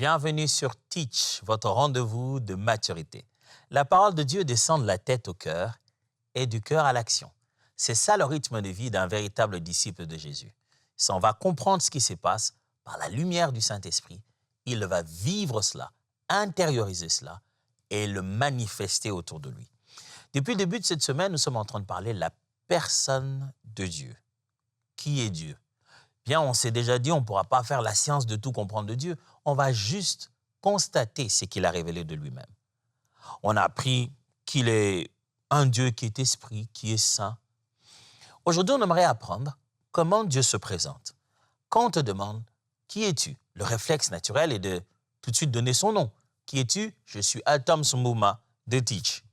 Bienvenue sur Teach, votre rendez-vous de maturité. La parole de Dieu descend de la tête au cœur et du cœur à l'action. C'est ça le rythme de vie d'un véritable disciple de Jésus. Si on va comprendre ce qui se passe par la lumière du Saint-Esprit, il va vivre cela, intérioriser cela et le manifester autour de lui. Depuis le début de cette semaine, nous sommes en train de parler de la personne de Dieu. Qui est Dieu? Bien, on s'est déjà dit, on ne pourra pas faire la science de tout comprendre de Dieu. On va juste constater ce qu'il a révélé de lui-même. On a appris qu'il est un Dieu qui est esprit, qui est saint. Aujourd'hui, on aimerait apprendre comment Dieu se présente. Quand on te demande « Qui es-tu ?» Le réflexe naturel est de tout de suite donner son nom. « Qui es-tu » Je suis Atom Sumbuma de Teach.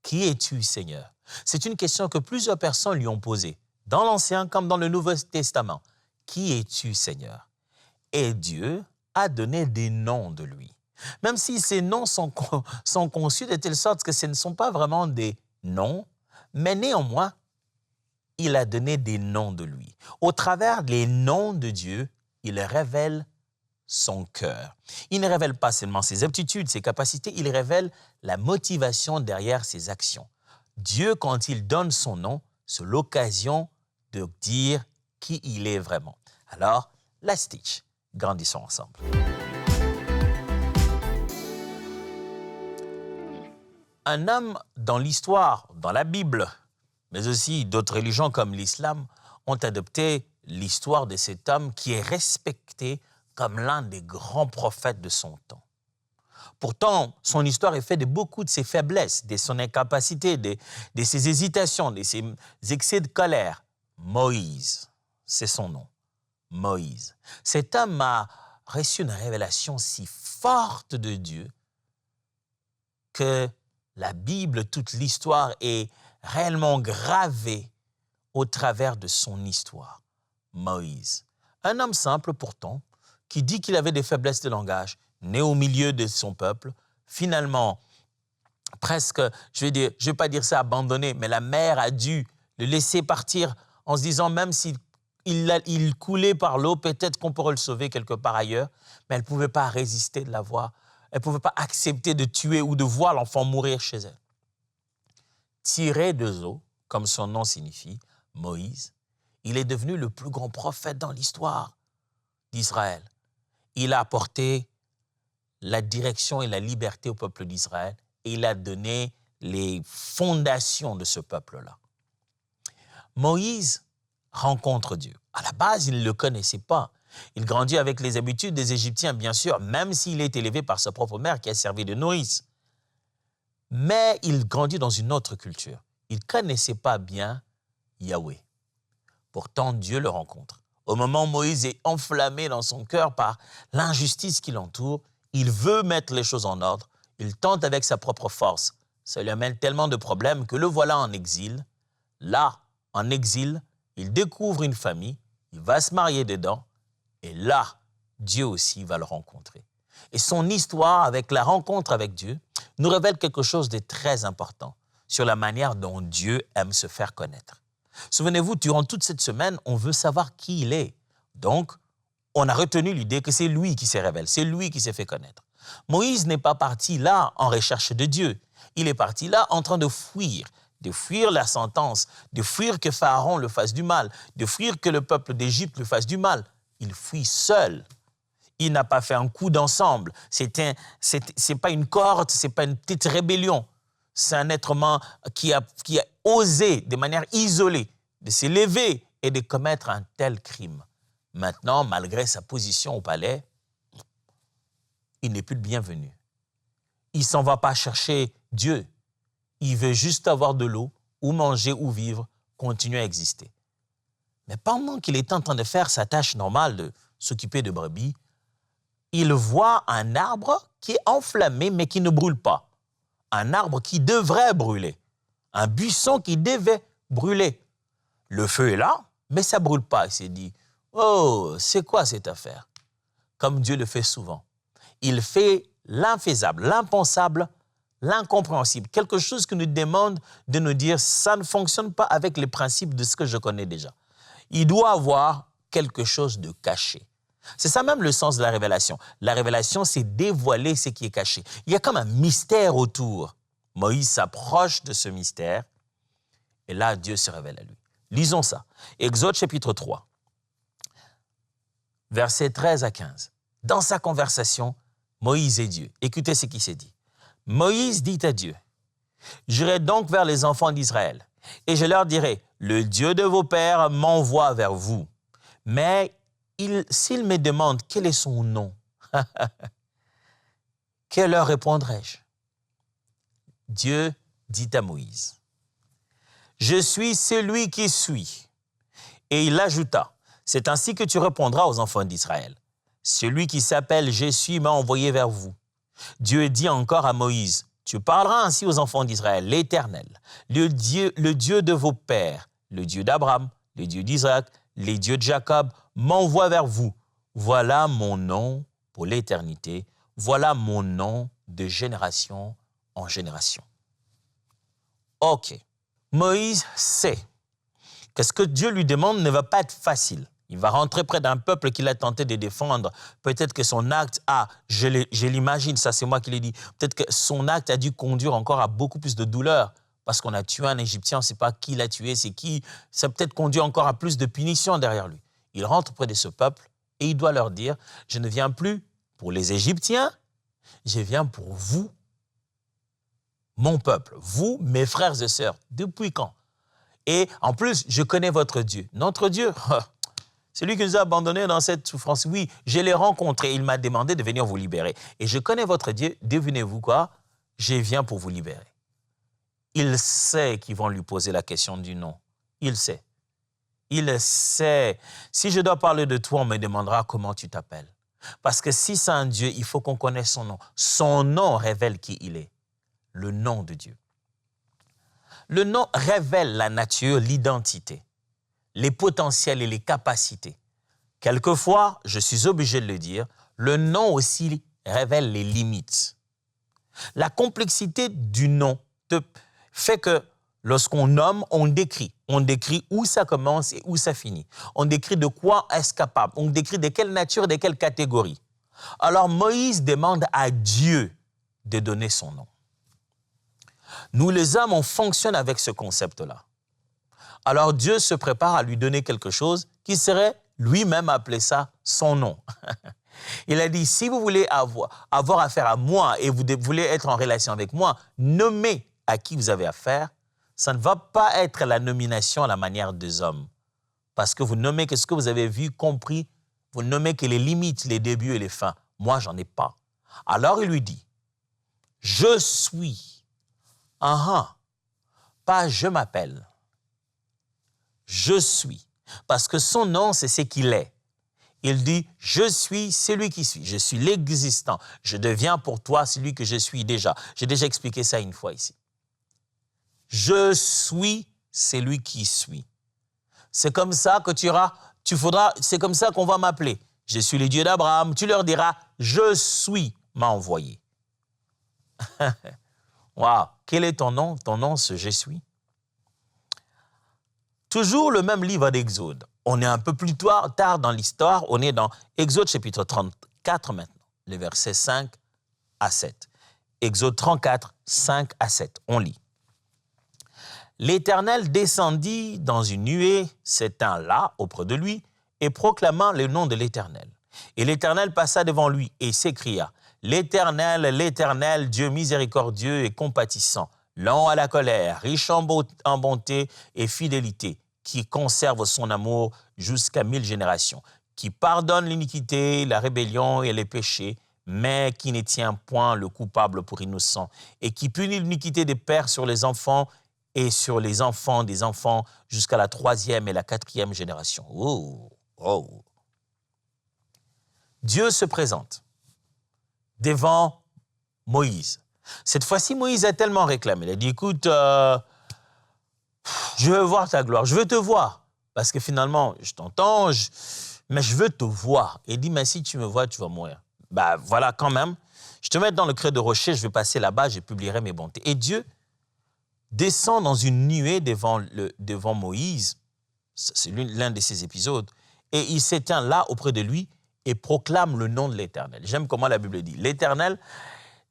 Qui es-tu, Seigneur? C'est une question que plusieurs personnes lui ont posée, dans l'Ancien comme dans le Nouveau Testament. Qui es-tu, Seigneur? Et Dieu a donné des noms de lui. Même si ces noms sont conçus de telle sorte que ce ne sont pas vraiment des noms, mais néanmoins, il a donné des noms de lui. Au travers des noms de Dieu, il révèle son cœur. Il ne révèle pas seulement ses aptitudes, ses capacités, il révèle la motivation derrière ses actions. Dieu, quand il donne son nom, c'est l'occasion de dire qui il est vraiment. Alors, let's teach. Grandissons ensemble. Un homme dans l'histoire, dans la Bible, mais aussi d'autres religions comme l'islam, ont adopté l'histoire de cet homme qui est respecté comme l'un des grands prophètes de son temps. Pourtant, son histoire est faite de beaucoup de ses faiblesses, de son incapacité, de ses hésitations, de ses excès de colère. Moïse, c'est son nom. Moïse. Cet homme a reçu une révélation si forte de Dieu que la Bible, toute l'histoire est réellement gravée au travers de son histoire. Moïse. Un homme simple pourtant, qui dit qu'il avait des faiblesses de langage, né au milieu de son peuple, finalement, presque, je vais pas dire ça abandonné, mais la mère a dû le laisser partir en se disant même s'il coulait par l'eau, peut-être qu'on pourrait le sauver quelque part ailleurs, mais elle ne pouvait pas résister de la voir. Elle ne pouvait pas accepter de tuer ou de voir l'enfant mourir chez elle. Tiré de eau, comme son nom signifie, Moïse, il est devenu le plus grand prophète dans l'histoire d'Israël. Il a apporté la direction et la liberté au peuple d'Israël et il a donné les fondations de ce peuple-là. Moïse rencontre Dieu. À la base, il ne le connaissait pas. Il grandit avec les habitudes des Égyptiens, bien sûr, même s'il est élevé par sa propre mère qui a servi de nourrice. Mais il grandit dans une autre culture. Il ne connaissait pas bien Yahweh. Pourtant, Dieu le rencontre. Au moment où Moïse est enflammé dans son cœur par l'injustice qui l'entoure, il veut mettre les choses en ordre. Il tente avec sa propre force. Ça lui amène tellement de problèmes que le voilà en exil. Là, en exil, il découvre une famille, il va se marier dedans, et là, Dieu aussi va le rencontrer. Et son histoire avec la rencontre avec Dieu nous révèle quelque chose de très important sur la manière dont Dieu aime se faire connaître. Souvenez-vous, durant toute cette semaine, on veut savoir qui il est. Donc, on a retenu l'idée que c'est lui qui se révèle, c'est lui qui s'est fait connaître. Moïse n'est pas parti là en recherche de Dieu. Il est parti là en train de fuir la sentence, de fuir que Pharaon le fasse du mal, de fuir que le peuple d'Égypte le fasse du mal. Il fuit seul. Il n'a pas fait un coup d'ensemble. C'est pas une cohorte, c'est pas une petite rébellion. C'est un être humain qui a osé, de manière isolée, de s'élever et de commettre un tel crime. Maintenant, malgré sa position au palais, il n'est plus le bienvenu. Il ne s'en va pas chercher Dieu. Il veut juste avoir de l'eau, ou manger, ou vivre, continuer à exister. Mais pendant qu'il est en train de faire sa tâche normale de s'occuper de brebis, il voit un arbre qui est enflammé mais qui ne brûle pas. Un arbre qui devrait brûler. Un buisson qui devait brûler. Le feu est là, mais ça ne brûle pas. Il s'est dit, oh, c'est quoi cette affaire? Comme Dieu le fait souvent. Il fait l'infaisable, l'impensable, l'incompréhensible. Quelque chose qui nous demande de nous dire, ça ne fonctionne pas avec les principes de ce que je connais déjà. Il doit avoir quelque chose de caché. C'est ça même le sens de la révélation. La révélation, c'est dévoiler ce qui est caché. Il y a comme un mystère autour. Moïse s'approche de ce mystère et là, Dieu se révèle à lui. Lisons ça. Exode chapitre 3, versets 13 à 15. Dans sa conversation, Moïse et Dieu, écoutez ce qui s'est dit. Moïse dit à Dieu, « J'irai donc vers les enfants d'Israël, et je leur dirai, le Dieu de vos pères m'envoie vers vous. Mais s'ils me demandent quel est son nom, que leur répondrai-je? » Dieu dit à Moïse, « Je suis celui qui suis. » Et il ajouta, « C'est ainsi que tu répondras aux enfants d'Israël. Celui qui s'appelle « Je suis » m'a envoyé vers vous. » Dieu dit encore à Moïse, « Tu parleras ainsi aux enfants d'Israël, l'Éternel, le Dieu de vos pères, le Dieu d'Abraham, le Dieu d'Isaac, les dieux de Jacob, m'envoie vers vous. Voilà mon nom pour l'éternité. Voilà mon nom de génération en génération. » OK. Moïse sait que ce que Dieu lui demande ne va pas être facile. Il va rentrer près d'un peuple qu'il a tenté de défendre. Peut-être que son acte je l'imagine, ça c'est moi qui l'ai dit, peut-être que son acte a dû conduire encore à beaucoup plus de douleur parce qu'on a tué un Égyptien, on ne sait pas qui l'a tué, c'est qui. Ça peut-être conduit encore à plus de punitions derrière lui. Il rentre près de ce peuple et il doit leur dire, je ne viens plus pour les Égyptiens, je viens pour vous, mon peuple, vous, mes frères et sœurs. Depuis quand? Et en plus, je connais votre Dieu. Notre Dieu, c'est lui qui nous a abandonnés dans cette souffrance. Oui, je l'ai rencontré. Il m'a demandé de venir vous libérer. Et je connais votre Dieu. Devinez-vous quoi? Je viens pour vous libérer. Il sait qu'ils vont lui poser la question du nom. Il sait. Il sait. Si je dois parler de toi, on me demandera comment tu t'appelles. Parce que si c'est un Dieu, il faut qu'on connaisse son nom. Son nom révèle qui il est. Le nom de Dieu. Le nom révèle la nature, l'identité, les potentiels et les capacités. Quelquefois, je suis obligé de le dire, le nom aussi révèle les limites. La complexité du nom fait que lorsqu'on nomme, on décrit. On décrit où ça commence et où ça finit. On décrit de quoi est-ce capable. On décrit de quelle nature, de quelle catégorie. Alors Moïse demande à Dieu de donner son nom. Nous, les hommes, on fonctionne avec ce concept-là. Alors Dieu se prépare à lui donner quelque chose qui serait lui-même appelé ça son nom. Il a dit, si vous voulez avoir affaire à moi et vous voulez être en relation avec moi, nommez à qui vous avez affaire. Ça ne va pas être la nomination à la manière des hommes. Parce que vous nommez que ce que vous avez vu, compris, vous nommez que les limites, les débuts et les fins. Moi, j'en ai pas. Alors il lui dit, je suis. Pas je m'appelle. Je suis. Parce que son nom, c'est ce qu'il est. Il dit, je suis celui qui suis. Je suis l'existant. Je deviens pour toi celui que je suis déjà. J'ai déjà expliqué ça une fois ici. Je suis celui qui suis. C'est comme ça que c'est comme ça qu'on va m'appeler. Je suis le Dieu d'Abraham. Tu leur diras, je suis m'a envoyé. Waouh, quel est ton nom? Ton nom, c'est je suis. Toujours le même livre d'Exode. On est un peu plus tard dans l'histoire. On est dans Exode chapitre 34 maintenant, les versets 5 à 7. Exode 34, 5 à 7. On lit. L'Éternel descendit dans une nuée, s'étint là auprès de lui et proclama le nom de l'Éternel. Et l'Éternel passa devant lui et s'écria, l'Éternel, Dieu miséricordieux et compatissant, lent à la colère, riche en bonté et fidélité, qui conserve son amour jusqu'à 1000 générations, qui pardonne l'iniquité, la rébellion et les péchés, mais qui ne tient point le coupable pour innocent, et qui punit l'iniquité des pères sur les enfants et sur les enfants des enfants jusqu'à la 3e et la 4e génération. Oh. Dieu se présente devant Moïse. Cette fois-ci, Moïse a tellement réclamé. Il a dit, écoute, je veux voir ta gloire, je veux te voir. Parce que finalement, je t'entends, mais je veux te voir. Et il dit, mais si tu me vois, tu vas mourir. Ben voilà, quand même, je te mets dans le creux de rocher, je vais passer là-bas, je publierai mes bontés. Et Dieu descend dans une nuée devant Moïse, c'est l'un de ces épisodes, et il s'éteint là auprès de lui, et proclame le nom de l'Éternel. J'aime comment la Bible dit. L'Éternel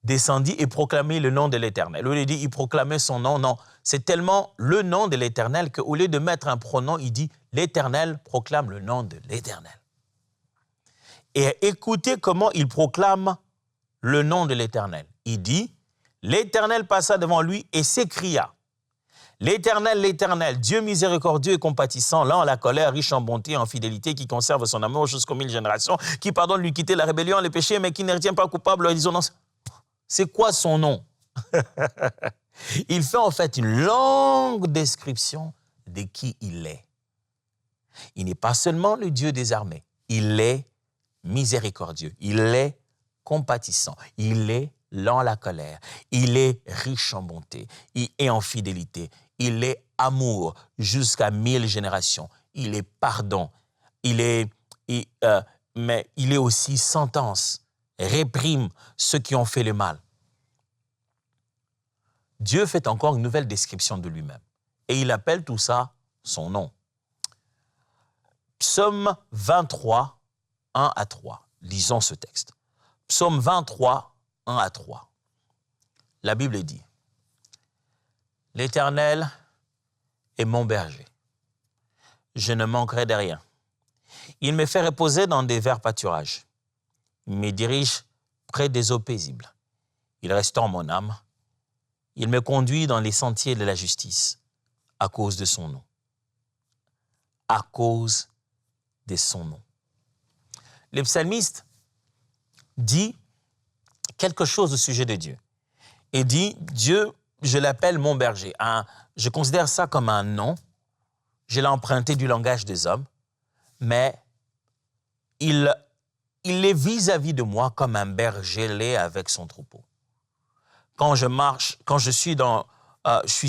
descendit et proclamait le nom de l'Éternel. Au lieu de dire, il proclamait son nom, non. C'est tellement le nom de l'Éternel qu'au lieu de mettre un pronom, il dit, l'Éternel proclame le nom de l'Éternel. Et écoutez comment il proclame le nom de l'Éternel. Il dit, l'Éternel passa devant lui et s'écria, l'Éternel, l'Éternel, Dieu miséricordieux et compatissant, lent à la colère, riche en bonté et en fidélité, qui conserve son amour jusqu'aux 1000 générations, qui pardonne lui quitter la rébellion et les péchés, mais qui ne retient pas coupable la dissonance. C'est quoi son nom? Il fait en fait une longue description de qui il est. Il n'est pas seulement le Dieu des armées, il est miséricordieux, il est compatissant, il est lent à la colère, il est riche en bonté, il est en fidélité, il est amour jusqu'à 1000 générations, il est pardon, mais il est aussi sentence, réprime ceux qui ont fait le mal. Dieu fait encore une nouvelle description de lui-même et il appelle tout ça son nom. Psaume 23, 1 à 3. Lisons ce texte. Psaume 23, 1 à 3. La Bible dit, « L'Éternel est mon berger. Je ne manquerai de rien. Il me fait reposer dans des verts pâturages. Il me dirige près des eaux paisibles. Il restaure mon âme. Il me conduit dans les sentiers de la justice à cause de son nom. » À cause de son nom. Le psalmiste dit quelque chose au sujet de Dieu. Il dit, Dieu, je l'appelle mon berger. Je considère ça comme un nom. Je l'ai emprunté du langage des hommes, mais il est vis-à-vis de moi comme un berger l'est avec son troupeau. Quand je marche, quand je suis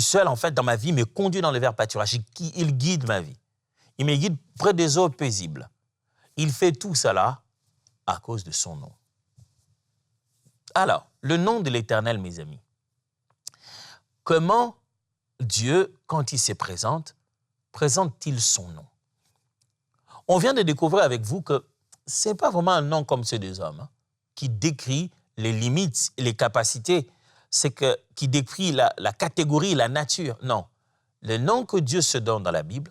seul en fait dans ma vie, il me conduit dans les verts pâturages. Il guide ma vie. Il me guide près des eaux paisibles. Il fait tout cela à cause de son nom. Alors, le nom de l'Éternel, mes amis. Comment Dieu, quand il se présente, présente-t-il son nom? On vient de découvrir avec vous que ce n'est pas vraiment un nom comme ceux des hommes, qui décrit les limites, les capacités, qui décrit la catégorie, la nature. Non, les noms que Dieu se donne dans la Bible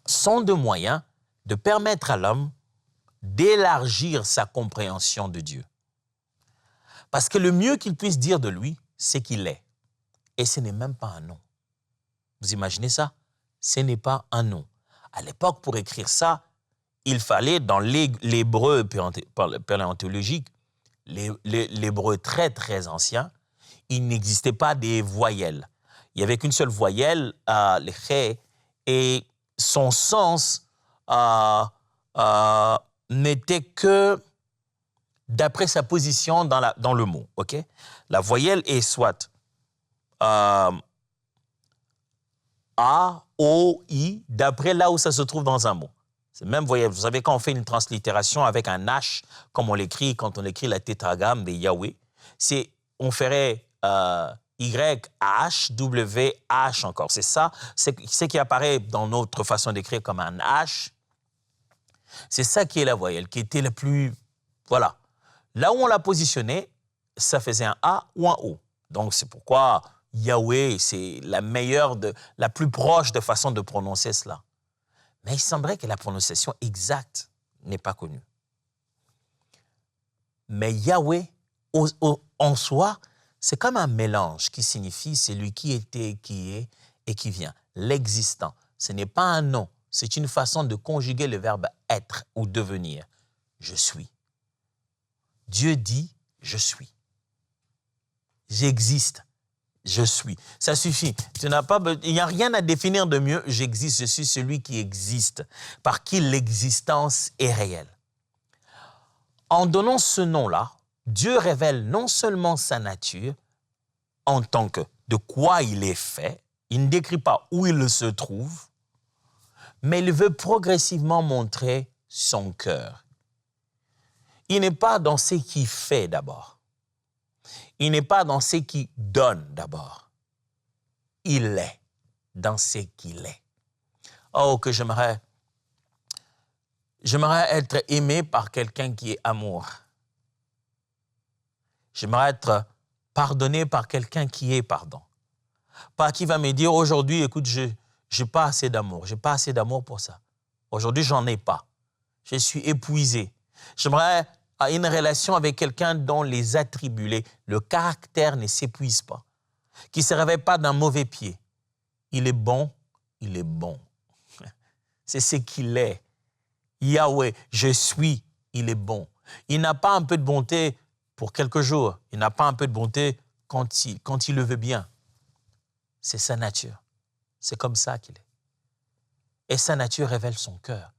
sont des moyens de permettre à l'homme d'élargir sa compréhension de Dieu. Parce que le mieux qu'il puisse dire de lui, c'est qu'il est. Et ce n'est même pas un nom. Vous imaginez ça? Ce n'est pas un nom. À l'époque, pour écrire ça, il fallait, dans l'hébreu paléontologique, l'hébreu très, très ancien, il n'existait pas des voyelles. Il n'y avait qu'une seule voyelle, le ché, et son sens n'était que d'après sa position dans le mot. Okay? La voyelle est soit A, O, I, d'après là où ça se trouve dans un mot. C'est même voyelle. Vous savez, quand on fait une translittération avec un H, comme on l'écrit quand on écrit la tétragramme de Yahweh, on ferait Y, H, W, H encore. C'est ça, c'est ce qui apparaît dans notre façon d'écrire comme un H. C'est ça qui est la voyelle, qui était la plus... Voilà. Là où on l'a positionné, ça faisait un A ou un O. Donc, c'est pourquoi Yahweh, c'est la plus proche de façon de prononcer cela. Mais il semblerait que la prononciation exacte n'est pas connue. Mais Yahweh, en soi, c'est comme un mélange qui signifie celui qui était, qui est et qui vient. L'existant. Ce n'est pas un nom. C'est une façon de conjuguer le verbe être ou devenir. Je suis. Dieu dit, je suis. J'existe. Je suis. Ça suffit. Il n'y a rien à définir de mieux. J'existe. Je suis celui qui existe, par qui l'existence est réelle. En donnant ce nom-là, Dieu révèle non seulement sa nature en tant que de quoi il est fait, il ne décrit pas où il se trouve, mais il veut progressivement montrer son cœur. Il n'est pas dans ce qu'il fait d'abord. Il n'est pas dans ce qu'il donne d'abord. Il est dans ce qu'il est. Oh, que j'aimerais J'aimerais être aimé par quelqu'un qui est amour. J'aimerais être pardonné par quelqu'un qui est pardon. Pas qui va me dire aujourd'hui, écoute, je n'ai pas assez d'amour. Je n'ai pas assez d'amour pour ça. Aujourd'hui, j'en ai pas. Je suis épuisé. J'aimerais une relation avec quelqu'un dont les attributs, le caractère ne s'épuise pas, qui ne se réveille pas d'un mauvais pied. Il est bon, il est bon. C'est ce qu'il est. Yahweh, je suis, il est bon. Il n'a pas un peu de bonté pour quelques jours. Il n'a pas un peu de bonté quand il le veut bien. C'est sa nature. C'est comme ça qu'il est. Et sa nature révèle son cœur.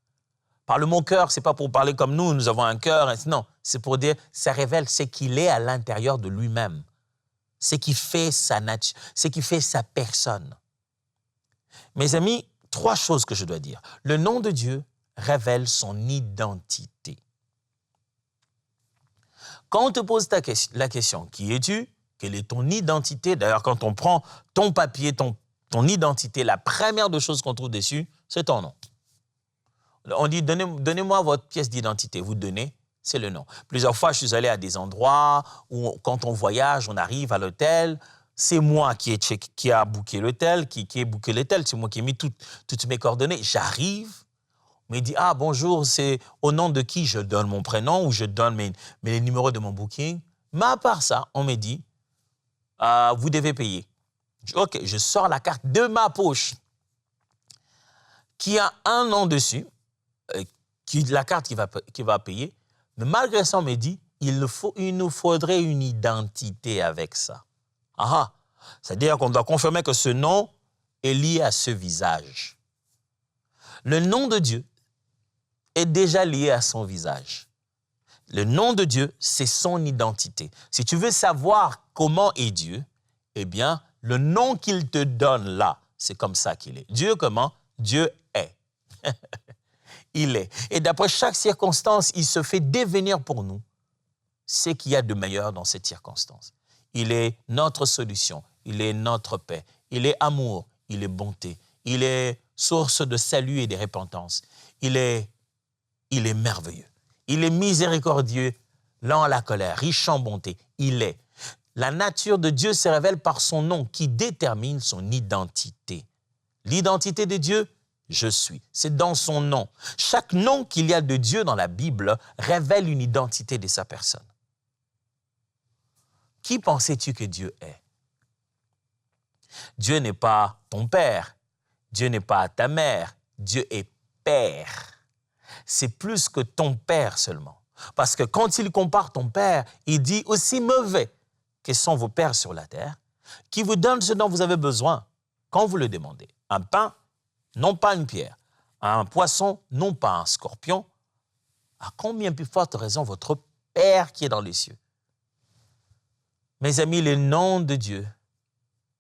Par le mot cœur, ce n'est pas pour parler comme nous avons un cœur. Non, c'est pour dire, ça révèle ce qu'il est à l'intérieur de lui-même. Ce qui fait sa nature, ce qui fait sa personne. Mes amis, 3 choses que je dois dire. Le nom de Dieu révèle son identité. Quand on te pose la question, qui es-tu? Quelle est ton identité? D'ailleurs, quand on prend ton papier, ton identité, la première des choses qu'on trouve dessus, c'est ton nom. On dit, donnez-moi votre pièce d'identité. Vous donnez, c'est le nom. Plusieurs fois, je suis allé à des endroits où, quand on voyage, on arrive à l'hôtel. C'est moi qui a booké l'hôtel, qui ai booké l'hôtel. C'est moi qui ai mis toutes mes coordonnées. J'arrive, on me dit, ah bonjour, c'est au nom de qui je donne mon prénom ou je donne mes numéros de mon booking. Mais à part ça, on me dit, vous devez payer. OK, je sors la carte de ma poche qui a un nom dessus, la carte qui va payer. Mais malgré ça, on me dit, il nous faudrait une identité avec ça. Ah, c'est-à-dire qu'on doit confirmer que ce nom est lié à ce visage. Le nom de Dieu est déjà lié à son visage. Le nom de Dieu, c'est son identité. Si tu veux savoir comment est Dieu, eh bien, le nom qu'il te donne là, c'est comme ça qu'il est. Dieu comment? Dieu est. Il est. Et d'après chaque circonstance, il se fait devenir pour nous ce qu'il y a de meilleur dans cette circonstance. Il est notre solution, il est notre paix, il est amour, il est bonté, il est source de salut et de repentance. Il est merveilleux. Il est miséricordieux, lent à la colère, riche en bonté. Il est. La nature de Dieu se révèle par son nom qui détermine son identité. L'identité de Dieu, je suis. C'est dans son nom. Chaque nom qu'il y a de Dieu dans la Bible révèle une identité de sa personne. Qui pensais-tu que Dieu est? Dieu n'est pas ton père. Dieu n'est pas ta mère. Dieu est Père. C'est plus que ton père seulement. Parce que quand il compare ton père, il dit aussi mauvais que sont vos pères sur la terre, qui vous donnent ce dont vous avez besoin quand vous le demandez. Un pain, non pas une pierre. Un poisson, non pas un scorpion. À combien plus forte raison votre Père qui est dans les cieux? Mes amis, le nom de Dieu,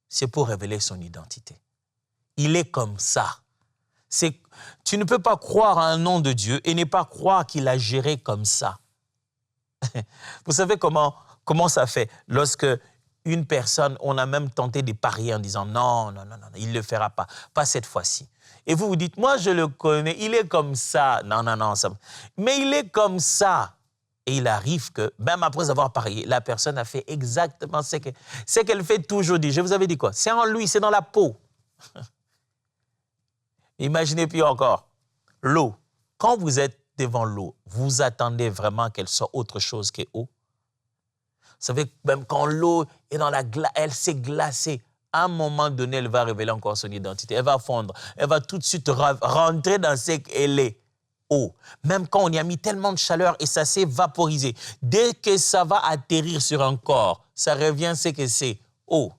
c'est pour révéler son identité. Il est comme ça. Tu ne peux pas croire à un nom de Dieu et ne pas croire qu'il a géré comme ça. Vous savez comment ça fait lorsque une personne, on a même tenté de parier en disant non, il ne le fera pas, pas cette fois-ci. Et vous vous dites, moi je le connais, il est comme ça. Non, mais il est comme ça. Et il arrive que, même après avoir parié, la personne a fait exactement ce qu'elle fait toujours dire. Je vous avais dit quoi? C'est en lui, c'est dans la peau. Imaginez puis encore, l'eau. Quand vous êtes devant l'eau, vous attendez vraiment qu'elle soit autre chose que eau? Vous savez, même quand l'eau est dans la glace, elle s'est glacée. À un moment donné, elle va révéler encore son identité. Elle va fondre. Elle va tout de suite rentrer dans ce qu'elle est. Eau. Même quand on y a mis tellement de chaleur et ça s'est vaporisé, dès que ça va atterrir sur un corps, ça revient ce que c'est eau.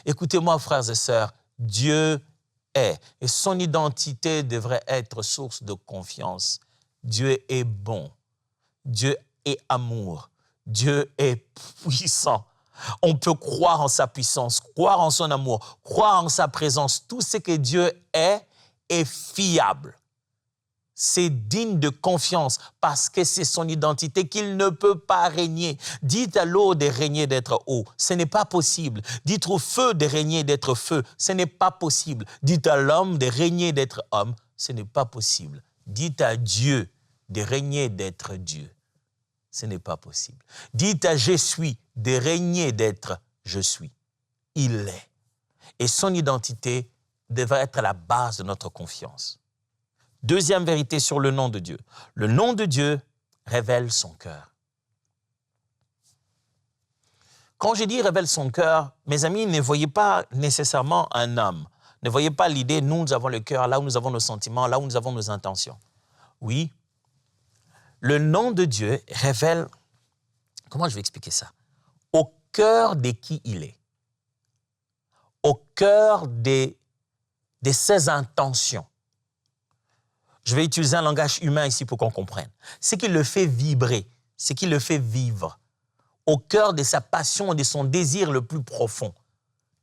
Écoutez-moi, frères et sœurs, Dieu est et son identité devrait être source de confiance. Dieu est bon. Dieu est amour. Dieu est puissant. On peut croire en sa puissance, croire en son amour, croire en sa présence. Tout ce que Dieu est fiable. C'est digne de confiance parce que c'est son identité qu'il ne peut pas régner. Dites à l'eau de régner d'être eau, ce n'est pas possible. Dites au feu de régner d'être feu, ce n'est pas possible. Dites à l'homme de régner d'être homme, ce n'est pas possible. Dites à Dieu de régner, d'être Dieu. Ce n'est pas possible. Dites à je suis de régner, d'être je suis. Il est. Et son identité devrait être la base de notre confiance. Deuxième vérité sur le nom de Dieu. Le nom de Dieu révèle son cœur. Quand je dis révèle son cœur, mes amis, ne voyez pas nécessairement un homme. Ne voyez pas l'idée, nous avons le cœur, là où nous avons nos sentiments, là où nous avons nos intentions. Oui, le nom de Dieu révèle, comment je vais expliquer ça? Au cœur de qui il est. Au cœur de ses intentions. Je vais utiliser un langage humain ici pour qu'on comprenne. Ce qui le fait vibrer, ce qui le fait vivre. Au cœur de sa passion et de son désir le plus profond.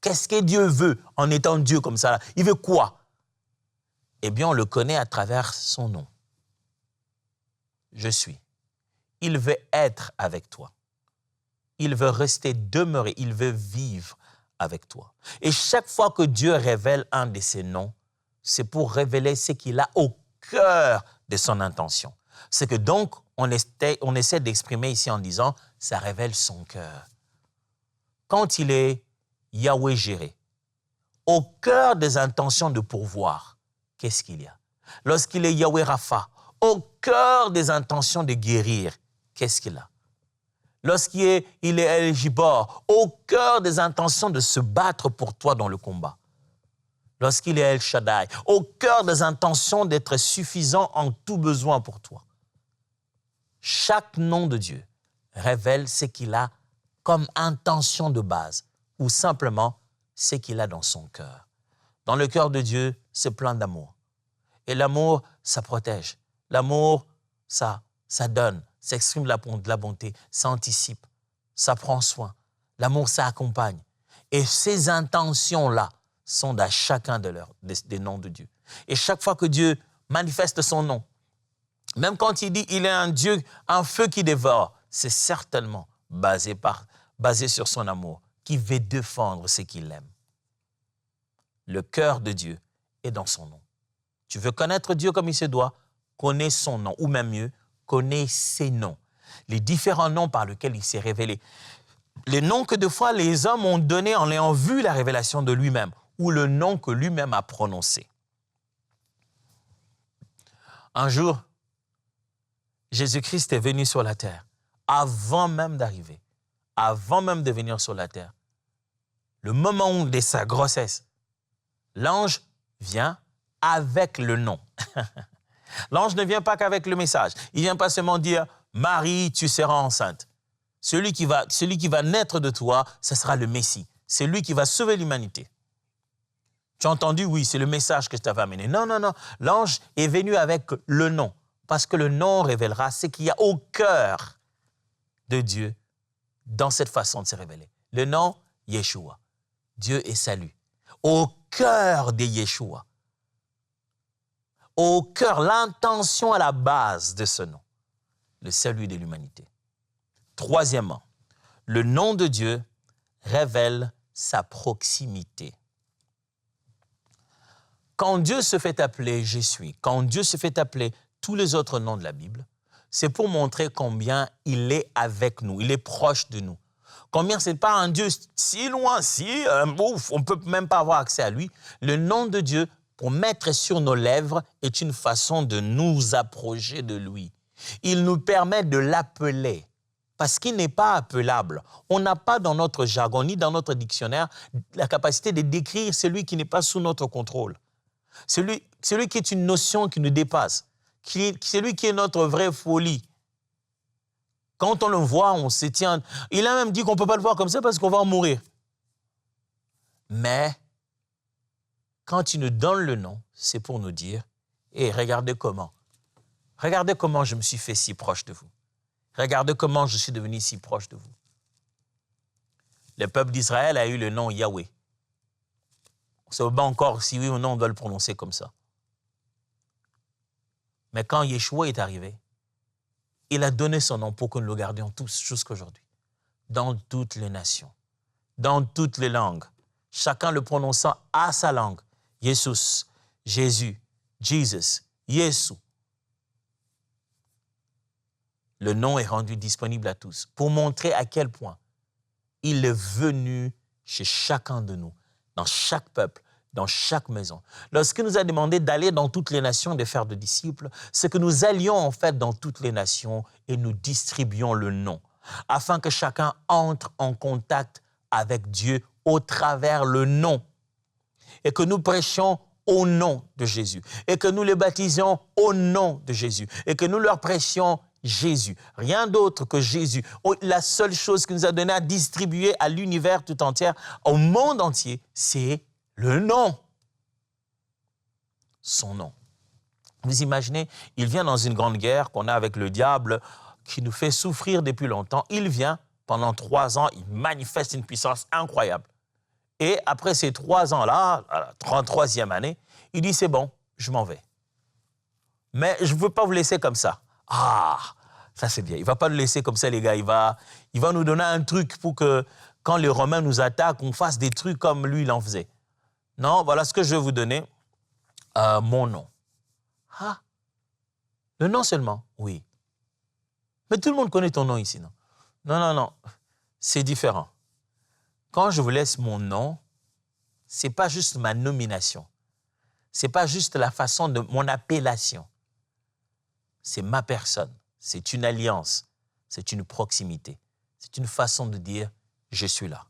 Qu'est-ce que Dieu veut en étant Dieu comme ça? Il veut quoi? Eh bien, on le connaît à travers son nom. Je suis. Il veut être avec toi. Il veut rester demeuré. Il veut vivre avec toi. Et chaque fois que Dieu révèle un de ses noms, c'est pour révéler ce qu'il a au cœur de son intention. C'est que donc, on essaie d'exprimer ici en disant, ça révèle son cœur. Quand il est Yahweh Jireh, au cœur des intentions de pourvoir, qu'est-ce qu'il y a? Lorsqu'il est Yahweh Rapha, au cœur des intentions de guérir, qu'est-ce qu'il a? Lorsqu'il est El Gibor, au cœur des intentions de se battre pour toi dans le combat. Lorsqu'il est El Shaddai, au cœur des intentions d'être suffisant en tout besoin pour toi. Chaque nom de Dieu révèle ce qu'il a comme intention de base ou simplement ce qu'il a dans son cœur. Dans le cœur de Dieu, c'est plein d'amour. Et l'amour, ça protège. L'amour, ça donne, ça exprime de la bonté, ça anticipe, ça prend soin. L'amour, ça accompagne. Et ces intentions-là sont dans chacun des noms de Dieu. Et chaque fois que Dieu manifeste son nom, même quand il dit il est un Dieu, un feu qui dévore, c'est certainement basé sur son amour, qui veut défendre ce qu'il aime. Le cœur de Dieu est dans son nom. Tu veux connaître Dieu comme il se doit, connais son nom, ou même mieux, connais ses noms, les différents noms par lesquels il s'est révélé. Les noms que des fois les hommes ont donnés en ayant vu la révélation de lui-même, ou le nom que lui-même a prononcé. Un jour, Jésus-Christ est venu sur la terre, avant même d'arriver, avant même de venir sur la terre. Le moment de sa grossesse, l'ange vient avec le nom. L'ange ne vient pas qu'avec le message. Il ne vient pas seulement dire « Marie, tu seras enceinte ». Celui qui va naître de toi, ce sera le Messie. C'est lui qui va sauver l'humanité. Tu as entendu? Oui, c'est le message que je t'avais amené. Non, non, non. L'ange est venu avec le nom. Parce que le nom révélera ce qu'il y a au cœur de Dieu dans cette façon de se révéler. Le nom, Yeshua. Dieu est salut. Au cœur de Yeshua. Au cœur, l'intention à la base de ce nom. Le salut de l'humanité. Troisièmement, le nom de Dieu révèle sa proximité. Quand Dieu se fait appeler « Je suis », quand Dieu se fait appeler tous les autres noms de la Bible, c'est pour montrer combien il est avec nous, il est proche de nous. Combien ce n'est pas un Dieu si loin, on ne peut même pas avoir accès à lui. Le nom de Dieu, pour mettre sur nos lèvres, est une façon de nous approcher de lui. Il nous permet de l'appeler, parce qu'il n'est pas appelable. On n'a pas dans notre jargon, ni dans notre dictionnaire, la capacité de décrire celui qui n'est pas sous notre contrôle. Celui qui est une notion qui nous dépasse. Celui qui est notre vraie folie. Quand on le voit, on se tient. Il a même dit qu'on ne peut pas le voir comme ça parce qu'on va en mourir. Mais, quand il nous donne le nom, c'est pour nous dire, regardez comment je me suis fait si proche de vous. Regardez comment je suis devenu si proche de vous. Le peuple d'Israël a eu le nom Yahweh. On ne sait pas encore si oui ou non on doit le prononcer comme ça. Mais quand Yeshua est arrivé, il a donné son nom pour que nous le gardions tous jusqu'à aujourd'hui. Dans toutes les nations, dans toutes les langues, chacun le prononçant à sa langue. Jesus, Jésus, Jesus, Yesu. le nom est rendu disponible à tous pour montrer à quel point il est venu chez chacun de nous, dans chaque peuple, dans chaque maison. Lorsqu'il nous a demandé d'aller dans toutes les nations et de faire de disciples, c'est que nous allions en fait dans toutes les nations et nous distribuions le nom, afin que chacun entre en contact avec Dieu au travers le nom, et que nous prêchions au nom de Jésus, et que nous les baptisions au nom de Jésus, et que nous leur prêchions Jésus. Rien d'autre que Jésus. La seule chose qui nous a donné à distribuer à l'univers tout entier, au monde entier, c'est le nom. Son nom. Vous imaginez, il vient dans une grande guerre qu'on a avec le diable qui nous fait souffrir depuis longtemps. Il vient pendant 3 ans, il manifeste une puissance incroyable. Et après ces 3 ans-là, à la 33e année, il dit, c'est bon, je m'en vais. Mais je ne veux pas vous laisser comme ça. Ah, ça c'est bien. Il ne va pas nous laisser comme ça, les gars. Il va nous donner un truc pour que, quand les Romains nous attaquent, on fasse des trucs comme lui, il en faisait. Non, voilà ce que je vais vous donner. Mon nom. Ah, le nom seulement? Oui. Mais tout le monde connaît ton nom ici, non? Non, non, non. C'est différent. Quand je vous laisse mon nom, ce n'est pas juste ma nomination. Ce n'est pas juste la façon de mon appellation. C'est ma personne. C'est une alliance. C'est une proximité. C'est une façon de dire « je suis là ».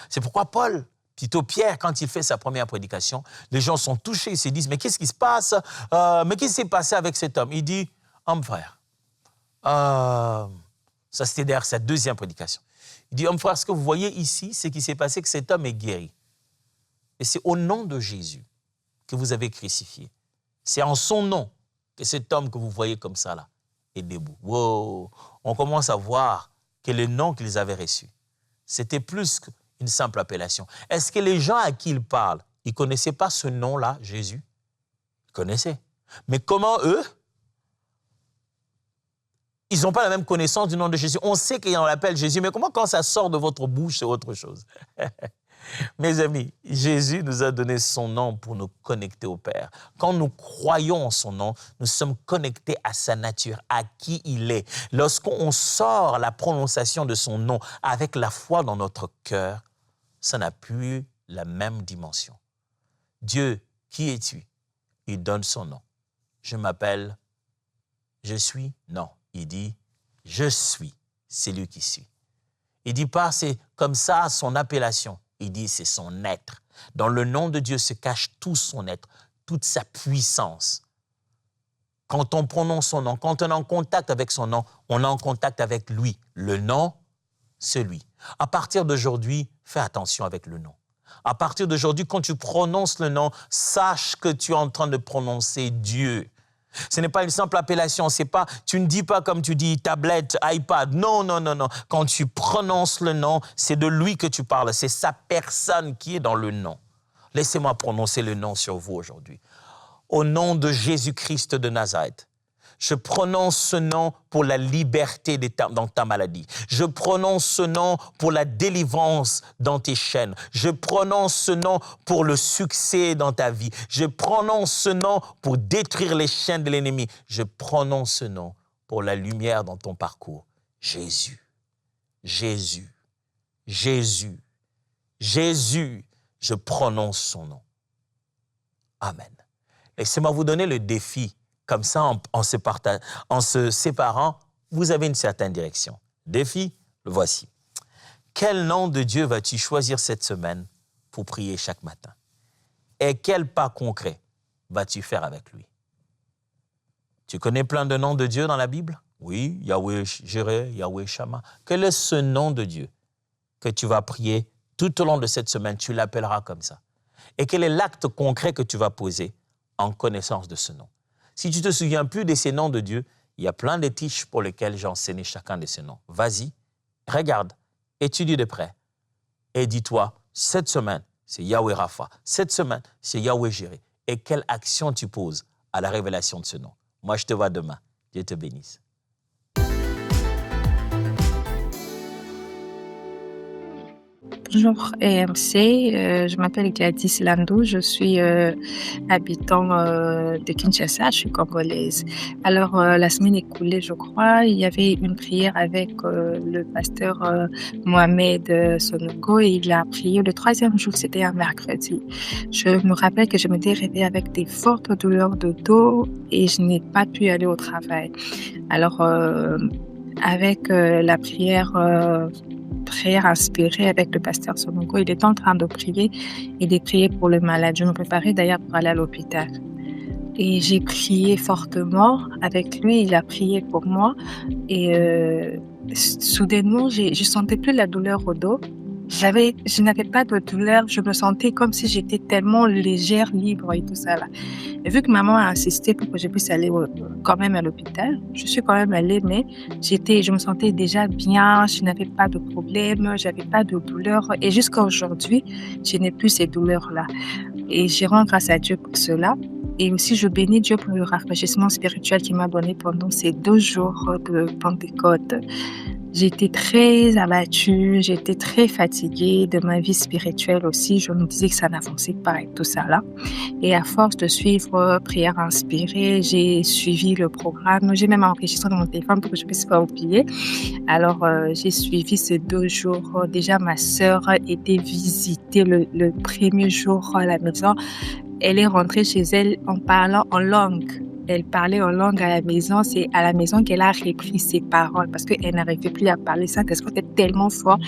C'est pourquoi Paul, plutôt Pierre, quand il fait sa première prédication, les gens sont touchés, ils se disent « mais qu'est-ce qui se passe? Mais qu'est-ce qui s'est passé avec cet homme ?» Il dit « homme frère, ça c'était d'ailleurs sa deuxième prédication. Il dit « homme frère, ce que vous voyez ici, c'est qu'il s'est passé que cet homme est guéri. Et c'est au nom de Jésus que vous avez crucifié. C'est en son nom que cet homme que vous voyez comme ça là est debout. » Wow. On commence à voir que le nom qu'ils avaient reçu, c'était plus qu'une simple appellation. Est-ce que les gens à qui il parle, ils ne connaissaient pas ce nom-là, Jésus? Ils connaissaient. Mais comment eux, ils n'ont pas la même connaissance du nom de Jésus? On sait qu'on l'appelle Jésus, mais comment quand ça sort de votre bouche, c'est autre chose? Mes amis, Jésus nous a donné son nom pour nous connecter au Père. Quand nous croyons en son nom, nous sommes connectés à sa nature, à qui il est. Lorsqu'on sort la prononciation de son nom avec la foi dans notre cœur, ça n'a plus la même dimension. Dieu, qui es-tu? Il donne son nom. Je m'appelle, je suis? Non. Il dit, je suis, c'est lui qui suit. Il dit pas, c'est comme ça son appellation. Il dit, c'est son être. Dans le nom de Dieu se cache tout son être, toute sa puissance. Quand on prononce son nom, quand on est en contact avec son nom, on est en contact avec lui. Le nom, c'est lui. À partir d'aujourd'hui, fais attention avec le nom. À partir d'aujourd'hui, quand tu prononces le nom, sache que tu es en train de prononcer Dieu. Ce n'est pas une simple appellation, c'est pas, tu ne dis pas comme tu dis tablette, iPad. Non, non, non, non. Quand tu prononces le nom, c'est de lui que tu parles. C'est sa personne qui est dans le nom. Laissez-moi prononcer le nom sur vous aujourd'hui. Au nom de Jésus-Christ de Nazareth, je prononce ce nom pour la liberté dans ta maladie. Je prononce ce nom pour la délivrance dans tes chaînes. Je prononce ce nom pour le succès dans ta vie. Je prononce ce nom pour détruire les chaînes de l'ennemi. Je prononce ce nom pour la lumière dans ton parcours. Jésus, Jésus, Jésus, Jésus, je prononce son nom. Amen. Laissez-moi vous donner le défi. Comme ça, en se séparant, vous avez une certaine direction. Défi, le voici. Quel nom de Dieu vas-tu choisir cette semaine pour prier chaque matin? Et quel pas concret vas-tu faire avec lui? Tu connais plein de noms de Dieu dans la Bible? Oui, Yahweh Jireh, Yahweh Shammah. Quel est ce nom de Dieu que tu vas prier tout au long de cette semaine? Tu l'appelleras comme ça. Et quel est l'acte concret que tu vas poser en connaissance de ce nom? Si tu ne te souviens plus de ces noms de Dieu, il y a plein de tiges pour lesquelles j'ai enseigné chacun de ces noms. Vas-y, regarde, étudie de près et dis-toi, cette semaine, c'est Yahweh Rapha. Cette semaine, c'est Yahweh Jireh. Et quelle action tu poses à la révélation de ce nom? Moi, je te vois demain. Dieu te bénisse. Bonjour EMC, je m'appelle Gladys Lando, je suis habitant de Kinshasa, je suis congolaise. Alors, la semaine écoulée, je crois, il y avait une prière avec le pasteur Mohamed Sonogo et il a prié le troisième jour, c'était un mercredi. Je me rappelle que je m'étais réveillée avec des fortes douleurs de dos et je n'ai pas pu aller au travail. Alors, avec la prière inspirée avec le pasteur Sonogo, il était en train de prier et de prier pour le malade. Je me préparais d'ailleurs pour aller à l'hôpital. Et j'ai prié fortement avec lui, il a prié pour moi et soudainement, je sentais plus la douleur au dos. Je n'avais pas de douleur, je me sentais comme si j'étais tellement légère, libre et tout ça là. Et vu que maman a insisté pour que je puisse aller quand même à l'hôpital, je suis quand même allée, mais je me sentais déjà bien, je n'avais pas de problème, j'avais pas de douleur. Et jusqu'à aujourd'hui, je n'ai plus ces douleurs-là. Et je rends grâce à Dieu pour cela. Et aussi, je bénis Dieu pour le rafraîchissement spirituel qu'il m'a donné pendant ces 2 jours de Pentecôte. J'étais très abattue, j'étais très fatiguée de ma vie spirituelle aussi. Je me disais que ça n'avançait pas et tout ça là. Et à force de suivre Prière inspirée, j'ai suivi le programme. J'ai même enregistré dans mon téléphone pour que je puisse pas oublier. Alors, j'ai suivi ces 2 jours. Déjà, ma sœur était visiter le premier jour à la maison. Elle est rentrée chez elle en parlant en langue. Elle parlait en langue à la maison. C'est à la maison qu'elle a repris ses paroles parce qu'elle n'arrivait plus à parler. Saint-Esprit était tellement fort.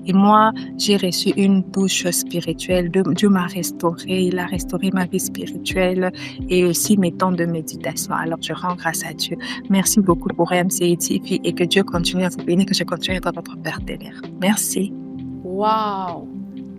Et moi, j'ai reçu une douche spirituelle. Dieu m'a restaurée. Il a restauré ma vie spirituelle et aussi mes temps de méditation. Alors, je rends grâce à Dieu. Merci beaucoup pour MCI TV et que Dieu continue à vous bénir, que je continue à être votre partenaire. Merci. Waouh!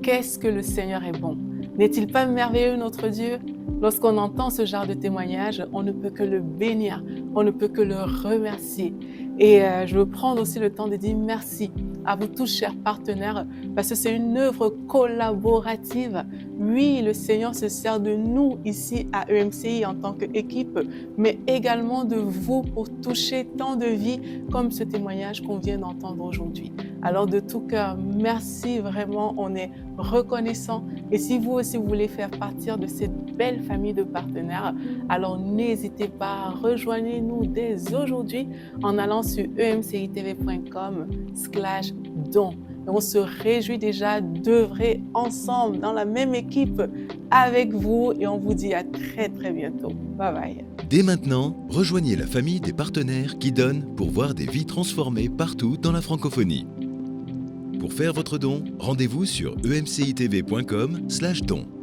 Qu'est-ce que le Seigneur est bon! N'est-il pas merveilleux notre Dieu? Lorsqu'on entend ce genre de témoignage, on ne peut que le bénir, on ne peut que le remercier. Et je veux prendre aussi le temps de dire merci à vous tous, chers partenaires, parce que c'est une œuvre collaborative. Oui, le Seigneur se sert de nous ici à EMCI en tant qu'équipe, mais également de vous pour toucher tant de vies comme ce témoignage qu'on vient d'entendre aujourd'hui. Alors de tout cœur, merci vraiment, on est reconnaissant. Et si vous aussi vous voulez faire partie de cette belle famille de partenaires, alors n'hésitez pas, rejoignez-nous dès aujourd'hui en allant sur emcitv.com/don. Et on se réjouit déjà d'œuvrer ensemble dans la même équipe avec vous et on vous dit à très très bientôt. Bye bye. Dès maintenant, rejoignez la famille des partenaires qui donnent pour voir des vies transformées partout dans la francophonie. Pour faire votre don, rendez-vous sur emcitv.com/don.